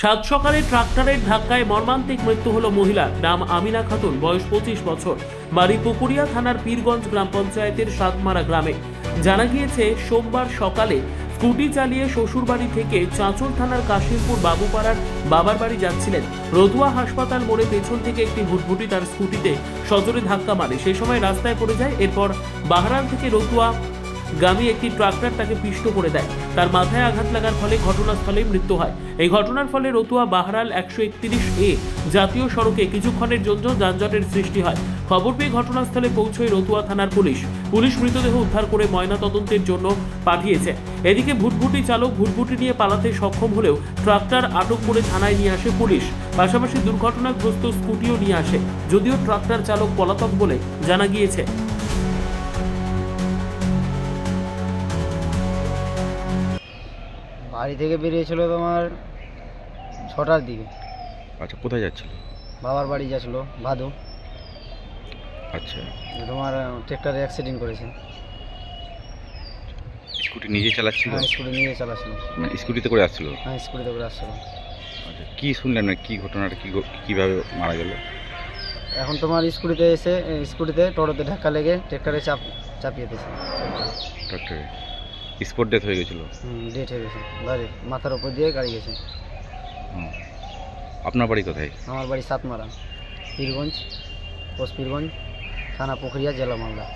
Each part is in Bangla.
সাত সকালে ট্রাক্টরের ধাক্কায় মর্মান্তিক মৃত্যু হলো মহিলার। নাম আমিনা খাতুন, বয়স 25 বছর, বাড়ি পুকুরিয়া থানার পীরগঞ্জ গ্রাম পঞ্চায়েতের সাতমারা গ্রামে। জানা গিয়েছে সোমবার সকালে স্কুটি চালিয়ে শ্বশুরবাড়ি থেকে চাঁচল থানার কাশিমপুর বাবুপাড়ার বাবার বাড়ি যাচ্ছিলেন। রতুয়া হাসপাতাল মোড়ে পেছন থেকে একটি ভুটভুটি তার স্কুটিতে সজোরে ধাক্কা মারে। সেই সময় রাস্তায় পড়ে যায়। এরপর বাহারাল থেকে রতুয়া গামী একটি ট্রাক্টর তাকে পিষ্ট করে দেয়। তার মাথায় আঘাত লাগার ফলে ঘটনাস্থলেই মৃত্যু হয়। এই ঘটনার ফলে রতুয়া বাহারাল 131A জাতীয় সড়কে কিছুক্ষণের জন্য যানজটের সৃষ্টি হয়। খবর পেয়ে ঘটনাস্থলে পৌঁছয় রতুয়া থানার পুলিশ মৃতদেহ উদ্ধার করে ময়না তদন্তের জন্য পাঠিয়েছে। এদিকে ভুটভুটি চালক ভুটভুটি নিয়ে পালাতে সক্ষম হলেও ট্রাক্টর আটক করে থানায় নিয়ে আসে পুলিশ। পাশাপাশি দুর্ঘটনাগ্রস্ত স্কুটিও নিয়ে আসে, যদিও ট্রাক্টর চালক পলাতক বলে জানা গিয়েছে। বাড়ি থেকে বেরিয়েছিল তোমার 6টার দিকে। আচ্ছা, কোথায় যাচ্ছিল? বাবার বাড়ি যাচ্ছিল ভাদু। আচ্ছা, তোমার ট্রেক্টরে অ্যাক্সিডেন্ট করেছে। স্কুটি নিজে চালাচ্ছিল? হ্যাঁ, স্কুটি নিয়ে চালাচ্ছিল। মানে স্কুটিতে করে আসছিল? হ্যাঁ, স্কুটিতে করে আসছিল। আচ্ছা, কি শুনলেন না কি ঘটনাটা, কিভাবে মারা গেল? এখন তোমার স্কুটিতে টোটোতে ধাক্কা লেগে ট্রেক্টরে চাপিয়ে দিয়েছে। ট্রাক্টরে স্পট ডেথ হয়ে গেছিল? ডেট হয়ে গেছে, গাড়ির মাথার উপর দিয়ে গাড়ি গেছে। আপনার বাড়ি কোথায়? আমার বাড়ি সাতমারা, পীরগঞ্জ, পোস্ট পীরগঞ্জ, থানা পুকুরিয়া, জেলা মালদা।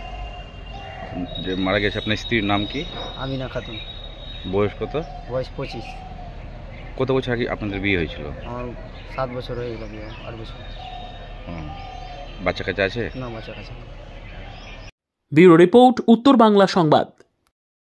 যে মারা গেছে আপনার স্ত্রীর নাম কি? আমিনা খাতুন। বয়স কত? বয়স 25। কত বছর আগে আপনাদের বিয়ে হয়েছিল? আমার 7 বছর হয়ে গেল বিয়ে, 8 বছর। বাচ্চা কাচ্চা আছে? না, বাচ্চা কাছে। ব্যুরো রিপোর্ট, উত্তর বাংলা সংবাদ।